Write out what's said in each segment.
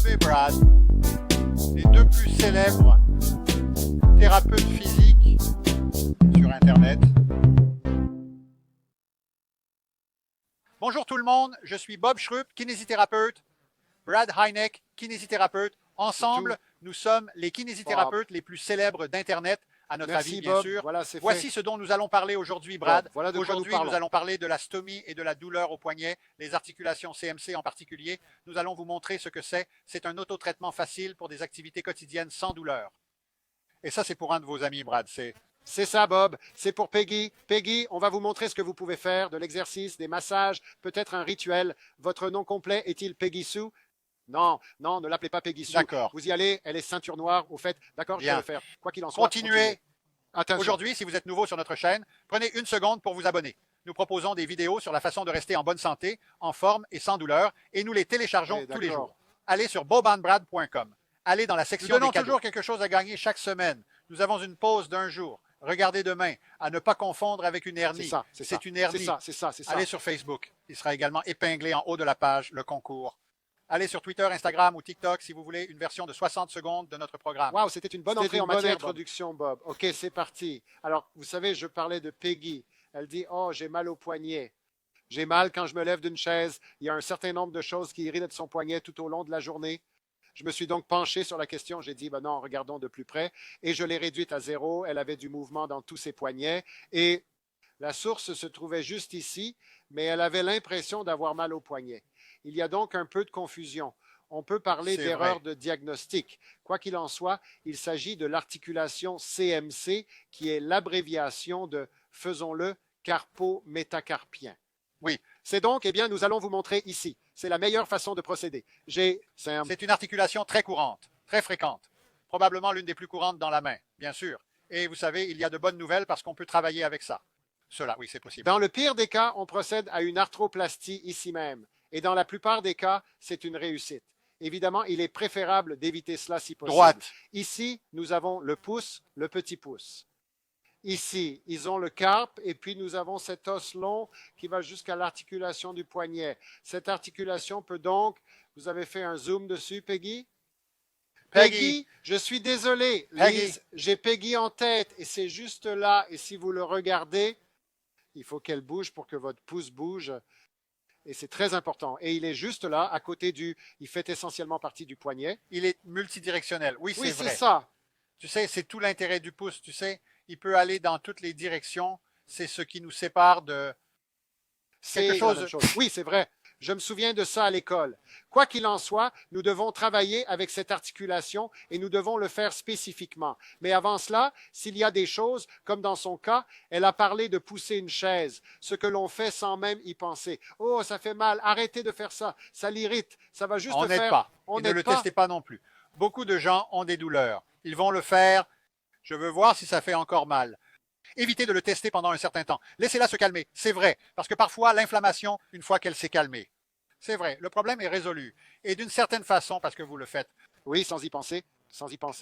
Bob et Brad, les deux plus célèbres thérapeutes physiques sur Internet. Bonjour tout le monde, je suis Bob Schrupp, kinésithérapeute, Brad Heineck, kinésithérapeute. Ensemble, nous sommes les kinésithérapeutes les plus célèbres d'Internet, à notre avis, bien sûr. Voici ce dont nous allons parler aujourd'hui, Brad. Aujourd'hui, nous allons parler de la stomie et de la douleur au poignet, les articulations CMC en particulier. Nous allons vous montrer ce que c'est. C'est un autotraitement facile pour des activités quotidiennes sans douleur. Et ça, c'est pour un de vos amis, Brad. C'est ça, Bob. C'est pour Peggy. Peggy, on va vous montrer ce que vous pouvez faire, de l'exercice, des massages, peut-être un rituel. Votre nom complet est-il Peggy Sue? Non, non, ne l'appelez pas Peggy Sue. D'accord. Vous y allez, elle est ceinture noire, au fait. D'accord, je vais le faire. Quoi qu'il en soit. Continuez. Aujourd'hui, si vous êtes nouveau sur notre chaîne, prenez une seconde pour vous abonner. Nous proposons des vidéos sur la façon de rester en bonne santé, en forme et sans douleur, et nous les téléchargeons tous les jours. Allez sur bobandbrad.com. Allez dans la section des cadeaux. Nous donnons toujours quelque chose à gagner chaque semaine. Nous avons une pause d'un jour. Regardez demain, à ne pas confondre avec une hernie. C'est une hernie. C'est ça. Allez sur Facebook. Il sera également épinglé en haut de la page, le concours. Allez sur Twitter, Instagram ou TikTok si vous voulez une version de 60 secondes de notre programme. Wow, c'était une bonne entrée en matière d'introduction, Bob. OK, c'est parti. Alors, vous savez, je parlais de Peggy. Elle dit, oh, j'ai mal au poignet. J'ai mal quand je me lève d'une chaise. Il y a un certain nombre de choses qui irritent son poignet tout au long de la journée. Je me suis donc penché sur la question. J'ai dit, ben non, regardons de plus près. Et je l'ai réduite à 0. Elle avait du mouvement dans tous ses poignets. Et la source se trouvait juste ici, mais elle avait l'impression d'avoir mal au poignet. Il y a donc un peu de confusion. On peut parler d'erreur de diagnostic. Quoi qu'il en soit, il s'agit de l'articulation CMC, qui est l'abréviation de, faisons-le, carpo-métacarpien. Oui. C'est donc, eh bien, nous allons vous montrer ici. C'est la meilleure façon de procéder. C'est une articulation très courante, très fréquente. Probablement l'une des plus courantes dans la main, bien sûr. Et vous savez, il y a de bonnes nouvelles parce qu'on peut travailler avec ça. Cela, oui, c'est possible. Dans le pire des cas, on procède à une arthroplastie ici même. Et dans la plupart des cas, c'est une réussite. Évidemment, il est préférable d'éviter cela si possible. Droite. Ici, nous avons le pouce, le petit pouce. Ici, ils ont le carpe et puis nous avons cet os long qui va jusqu'à l'articulation du poignet. Cette articulation peut donc, vous avez fait un zoom dessus, Peggy? Peggy, je suis désolé, Lise, j'ai Peggy en tête et c'est juste là. Et si vous le regardez, il faut qu'elle bouge pour que votre pouce bouge. Et c'est très important. Et il est juste là, à côté il fait essentiellement partie du poignet. Il est multidirectionnel. Oui, c'est vrai. C'est ça. Tu sais, c'est tout l'intérêt du pouce, tu sais. Il peut aller dans toutes les directions. C'est ce qui nous sépare de quelque chose. Oui, c'est vrai. Je me souviens de ça à l'école. Quoi qu'il en soit, nous devons travailler avec cette articulation et nous devons le faire spécifiquement. Mais avant cela, s'il y a des choses, comme dans son cas, elle a parlé de pousser une chaise, ce que l'on fait sans même y penser. Oh, ça fait mal, arrêtez de faire ça, ça l'irrite, ça va juste on faire... n'aide pas. Et ne le testez pas non plus. Beaucoup de gens ont des douleurs. Ils vont le faire. Je veux voir si ça fait encore mal. Évitez de le tester pendant un certain temps. Laissez-la se calmer. C'est vrai, parce que parfois, l'inflammation, une fois qu'elle s'est calmée, c'est vrai, le problème est résolu. Et d'une certaine façon, parce que vous le faites. Oui, sans y penser.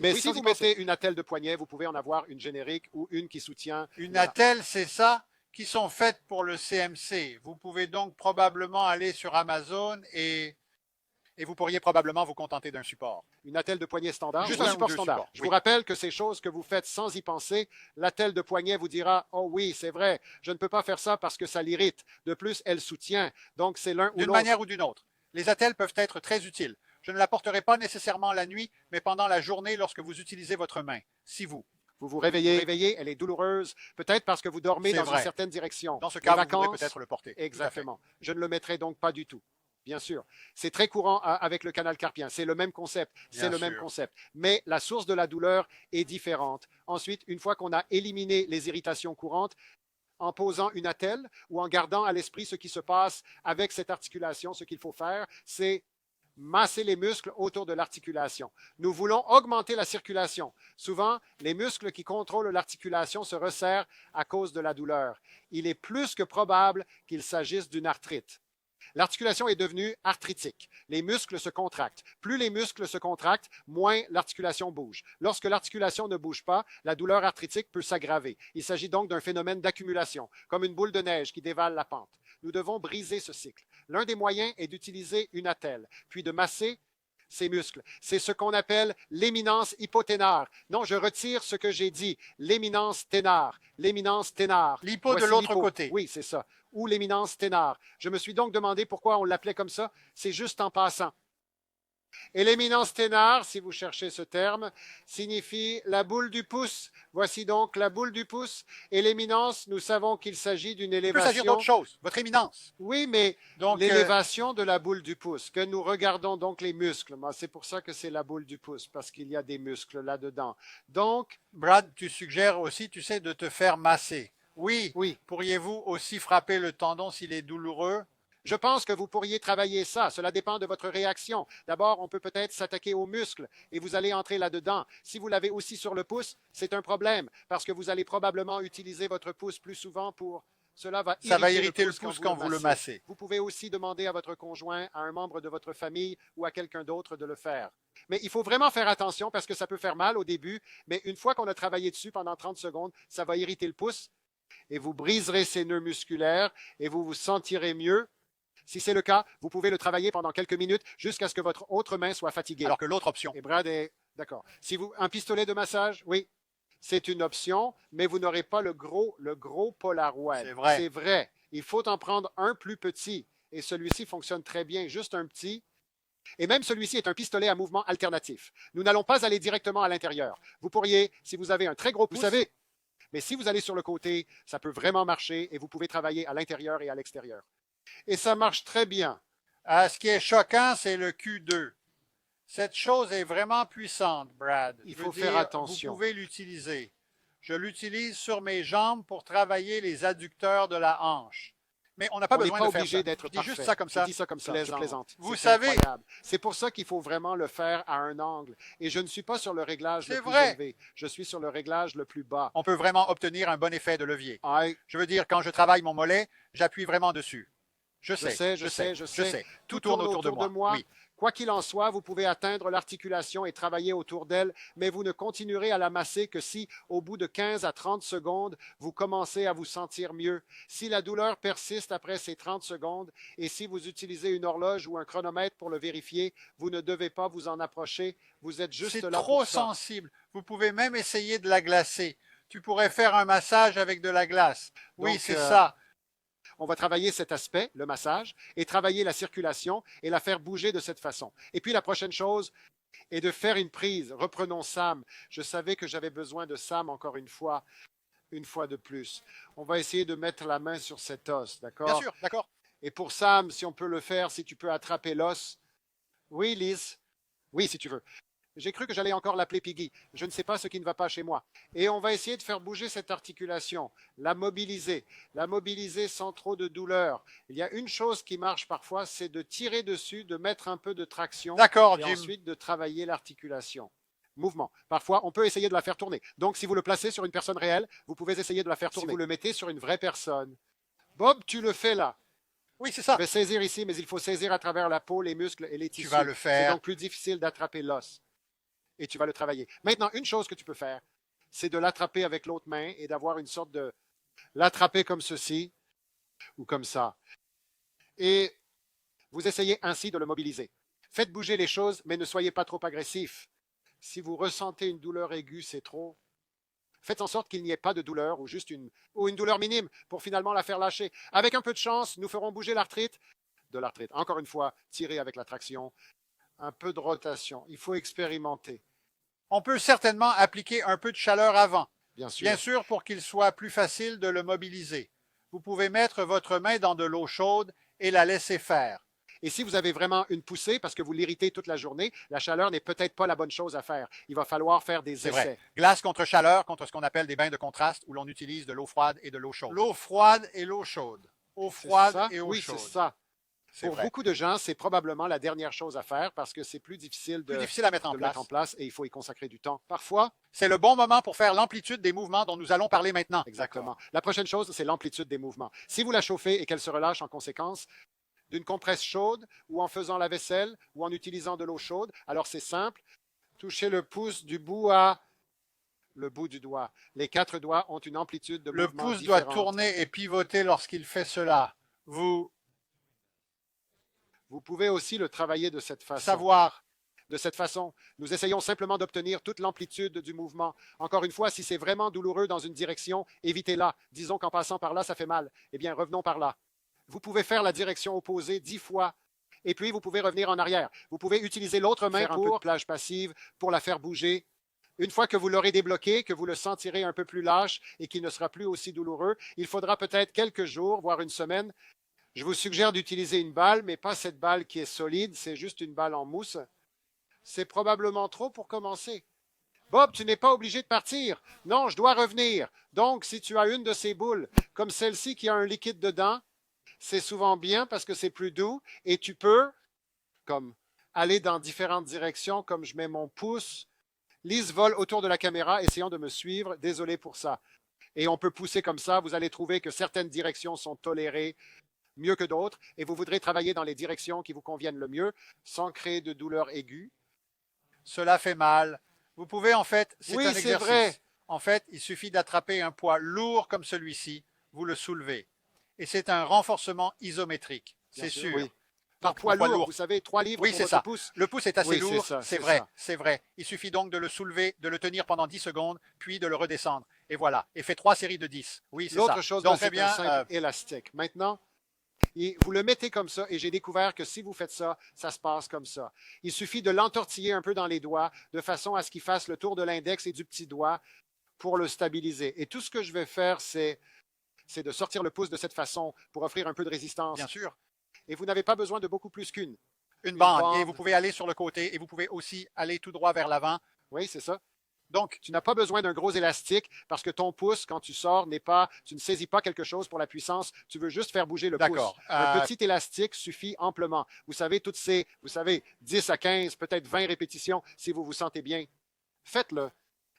Mais si vous mettez une attelle de poignet, vous pouvez en avoir une générique ou une qui soutient. Une attelle, c'est ça, qui sont faites pour le CMC. Vous pouvez donc probablement aller sur Amazon et vous pourriez probablement vous contenter d'un support. Une attelle de poignet standard, juste un support standard. Je vous rappelle que ces choses que vous faites sans y penser, l'attelle de poignet vous dira « Oh oui, c'est vrai, je ne peux pas faire ça parce que ça l'irrite. De plus, elle soutient. » Donc, c'est l'un ou l'autre. D'une manière ou d'une autre. Les attelles peuvent être très utiles. Je ne la porterai pas nécessairement la nuit, mais pendant la journée lorsque vous utilisez votre main. Si vous vous réveillez, elle est douloureuse, peut-être parce que vous dormez dans une certaine direction. Dans ce cas, vous pourrez peut-être le porter. Exactement. Je ne le mettrai donc pas du tout. Bien sûr. C'est très courant avec le canal carpien. C'est le même concept. Mais la source de la douleur est différente. Ensuite, une fois qu'on a éliminé les irritations courantes, en posant une attelle ou en gardant à l'esprit ce qui se passe avec cette articulation, ce qu'il faut faire, c'est masser les muscles autour de l'articulation. Nous voulons augmenter la circulation. Souvent, les muscles qui contrôlent l'articulation se resserrent à cause de la douleur. Il est plus que probable qu'il s'agisse d'une arthrite. L'articulation est devenue arthritique. Les muscles se contractent. Plus les muscles se contractent, moins l'articulation bouge. Lorsque l'articulation ne bouge pas, la douleur arthritique peut s'aggraver. Il s'agit donc d'un phénomène d'accumulation, comme une boule de neige qui dévale la pente. Nous devons briser ce cycle. L'un des moyens est d'utiliser une attelle, puis de masser ces muscles. C'est ce qu'on appelle l'éminence hypoténare. Non, je retire ce que j'ai dit. L'éminence ténare. L'éminence ténare. L'hypo de l'autre côté. Oui, c'est ça. Ou l'éminence ténare. Je me suis donc demandé pourquoi on l'appelait comme ça. C'est juste en passant. Et l'éminence ténare, si vous cherchez ce terme, signifie la boule du pouce. Voici donc la boule du pouce. Et l'éminence, nous savons qu'il s'agit d'une élévation. Il peut s'agir d'autre chose, votre éminence. Oui, mais l'élévation de la boule du pouce, que nous regardons donc les muscles. C'est pour ça que c'est la boule du pouce, parce qu'il y a des muscles là-dedans. Donc, Brad, tu suggères aussi, tu sais, de te faire masser. Oui. Oui. Pourriez-vous aussi frapper le tendon s'il est douloureux? Je pense que vous pourriez travailler ça. Cela dépend de votre réaction. D'abord, on peut peut-être s'attaquer aux muscles et vous allez entrer là-dedans. Si vous l'avez aussi sur le pouce, c'est un problème parce que vous allez probablement utiliser votre pouce plus souvent pour... Cela va irriter le pouce quand vous le massez. Vous pouvez aussi demander à votre conjoint, à un membre de votre famille ou à quelqu'un d'autre de le faire. Mais il faut vraiment faire attention parce que ça peut faire mal au début, mais une fois qu'on a travaillé dessus pendant 30 secondes, ça va irriter le pouce et vous briserez ces nœuds musculaires et vous vous sentirez mieux. Si c'est le cas, vous pouvez le travailler pendant quelques minutes jusqu'à ce que votre autre main soit fatiguée. Alors que l'autre option. Et Brad est d'accord. Un pistolet de massage, oui, c'est une option, mais vous n'aurez pas le gros Polaroid. C'est vrai. C'est vrai. Il faut en prendre un plus petit. Et celui-ci fonctionne très bien, juste un petit. Et même celui-ci est un pistolet à mouvement alternatif. Nous n'allons pas aller directement à l'intérieur. Vous pourriez, si vous avez un très gros pouce, vous savez, mais si vous allez sur le côté, ça peut vraiment marcher et vous pouvez travailler à l'intérieur et à l'extérieur. Et ça marche très bien. Ce qui est choquant, c'est le Q2. Cette chose est vraiment puissante, Brad. Il faut faire attention. Vous pouvez l'utiliser. Je l'utilise sur mes jambes pour travailler les adducteurs de la hanche. Mais on n'a pas besoin de faire ça. D'être je dis juste ça comme ça. Je dis ça comme ça, je plaisante. Vous savez, c'est pour ça qu'il faut vraiment le faire à un angle. Et je ne suis pas sur le réglage le plus élevé. Je suis sur le réglage le plus bas. On peut vraiment obtenir un bon effet de levier. Je veux dire, quand je travaille mon mollet, j'appuie vraiment dessus. Je sais. Tout tourne autour de moi. Oui. Quoi qu'il en soit, vous pouvez atteindre l'articulation et travailler autour d'elle, mais vous ne continuerez à la masser que si, au bout de 15 à 30 secondes, vous commencez à vous sentir mieux. Si la douleur persiste après ces 30 secondes et si vous utilisez une horloge ou un chronomètre pour le vérifier, vous ne devez pas vous en approcher. Vous êtes juste là pour ça. C'est trop sensible. Vous pouvez même essayer de la glacer. Tu pourrais faire un massage avec de la glace. Oui, c'est ça. On va travailler cet aspect, le massage, et travailler la circulation et la faire bouger de cette façon. Et puis la prochaine chose est de faire une prise. Reprenons Sam. Je savais que j'avais besoin de Sam encore une fois de plus. On va essayer de mettre la main sur cet os, d'accord? Bien sûr, d'accord. Et pour Sam, si on peut le faire, si tu peux attraper l'os. Oui, Liz? Oui, si tu veux. J'ai cru que j'allais encore l'appeler Piggy. Je ne sais pas ce qui ne va pas chez moi. Et on va essayer de faire bouger cette articulation, la mobiliser sans trop de douleur. Il y a une chose qui marche parfois, c'est de tirer dessus, de mettre un peu de traction. D'accord, et Jim. Ensuite de travailler l'articulation. Mouvement. Parfois, on peut essayer de la faire tourner. Donc, si vous le placez sur une personne réelle, vous pouvez essayer de la faire tourner. Si vous le mettez sur une vraie personne. Bob, tu le fais là. Oui, c'est ça. Je vais saisir ici, mais il faut saisir à travers la peau, les muscles et les tissus. Tu vas le faire. C'est donc plus difficile d'attraper l'os. Et tu vas le travailler. Maintenant, une chose que tu peux faire, c'est de l'attraper avec l'autre main et d'avoir une sorte de... l'attraper comme ceci ou comme ça. Et vous essayez ainsi de le mobiliser. Faites bouger les choses, mais ne soyez pas trop agressif. Si vous ressentez une douleur aiguë, c'est trop. Faites en sorte qu'il n'y ait pas de douleur ou juste une douleur minime pour finalement la faire lâcher. Avec un peu de chance, nous ferons bouger l'arthrite. De l'arthrite. Encore une fois, tirez avec la traction. Un peu de rotation. Il faut expérimenter. On peut certainement appliquer un peu de chaleur avant. Bien sûr. Bien sûr, pour qu'il soit plus facile de le mobiliser. Vous pouvez mettre votre main dans de l'eau chaude et la laisser faire. Et si vous avez vraiment une poussée parce que vous l'irritez toute la journée, la chaleur n'est peut-être pas la bonne chose à faire. Il va falloir faire des essais. Vrai. Glace contre chaleur, contre ce qu'on appelle des bains de contraste où l'on utilise de l'eau froide et de l'eau chaude. L'eau froide et l'eau chaude. Eau froide et eau chaude. Oui, c'est ça. Pour beaucoup de gens, c'est probablement la dernière chose à faire parce que c'est plus difficile à mettre en place et il faut y consacrer du temps. Parfois, c'est le bon moment pour faire l'amplitude des mouvements dont nous allons parler maintenant. Exactement. La prochaine chose, c'est l'amplitude des mouvements. Si vous la chauffez et qu'elle se relâche en conséquence, d'une compresse chaude ou en faisant la vaisselle ou en utilisant de l'eau chaude, alors c'est simple. Touchez le pouce du bout à le bout du doigt. Les 4 doigts ont une amplitude de mouvement différente. Le pouce doit tourner et pivoter lorsqu'il fait cela. Vous pouvez aussi le travailler de cette façon. Savoir. de cette façon. Nous essayons simplement d'obtenir toute l'amplitude du mouvement. Encore une fois, si c'est vraiment douloureux dans une direction, évitez-la. Disons qu'en passant par là, ça fait mal. Eh bien, revenons par là. Vous pouvez faire la direction opposée 10 fois et puis vous pouvez revenir en arrière. Vous pouvez utiliser l'autre main pour un peu de plage passive, pour la faire bouger. Une fois que vous l'aurez débloqué, que vous le sentirez un peu plus lâche et qu'il ne sera plus aussi douloureux, il faudra peut-être quelques jours, voire une semaine. Je vous suggère d'utiliser une balle, mais pas cette balle qui est solide, c'est juste une balle en mousse. C'est probablement trop pour commencer. Bob, tu n'es pas obligé de partir. Non, je dois revenir. Donc, si tu as une de ces boules, comme celle-ci qui a un liquide dedans, c'est souvent bien parce que c'est plus doux et tu peux, comme, aller dans différentes directions, comme je mets mon pouce. Lise vole autour de la caméra, essayant de me suivre. Désolé pour ça. Et on peut pousser comme ça. Vous allez trouver que certaines directions sont tolérées mieux que d'autres et vous voudrez travailler dans les directions qui vous conviennent le mieux sans créer de douleur aiguë. Cela fait mal. Vous pouvez en fait, c'est oui, un exercice. Vrai. En fait, il suffit d'attraper un poids lourd comme celui-ci, vous le soulevez. Et c'est un renforcement isométrique, c'est sûr. Oui. Par poids lourd, vous savez, 3 livres oui, pour ça. pouce. Le pouce est assez lourd, c'est vrai, c'est vrai. Il suffit donc de le soulever, de le tenir pendant 10 secondes, puis de le redescendre. Et voilà, et fait 3 séries de 10. Oui, c'est ça. L'autre chose, c'est un simple élastique. Maintenant, vous le mettez comme ça et j'ai découvert que si vous faites ça, ça se passe comme ça. Il suffit de l'entortiller un peu dans les doigts de façon à ce qu'il fasse le tour de l'index et du petit doigt pour le stabiliser. Et tout ce que je vais faire, c'est de sortir le pouce de cette façon pour offrir un peu de résistance. Bien sûr. Et vous n'avez pas besoin de beaucoup plus qu'une. Une bande. Et vous pouvez aller sur le côté et vous pouvez aussi aller tout droit vers l'avant. Oui, c'est ça. Donc, tu n'as pas besoin d'un gros élastique parce que ton pouce, quand tu sors, tu ne saisis pas quelque chose pour la puissance. Tu veux juste faire bouger le pouce. Un petit élastique suffit amplement. Vous savez, 10 à 15, peut-être 20 répétitions si vous vous sentez bien. Faites-le.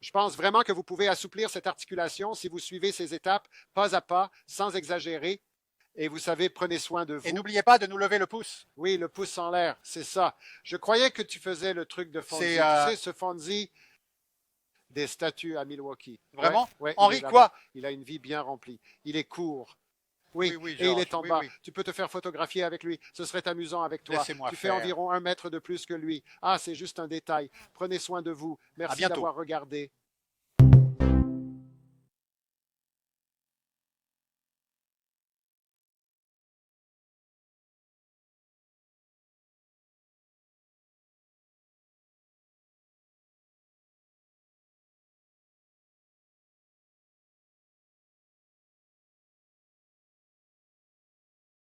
Je pense vraiment que vous pouvez assouplir cette articulation si vous suivez ces étapes pas à pas, sans exagérer. Et vous savez, prenez soin de vous. Et n'oubliez pas de nous lever le pouce. Oui, le pouce en l'air, c'est ça. Je croyais que tu faisais le truc de Fonzie. Tu sais, ce Fonzie des statues à Milwaukee. Vraiment? Ouais, Henri quoi? Il a une vie bien remplie. Il est court. Oui, oui, et il est en bas. Oui. Tu peux te faire photographier avec lui. Ce serait amusant avec toi. Tu fais environ 1 mètre de plus que lui. Ah, c'est juste un détail. Prenez soin de vous. Merci d'avoir regardé.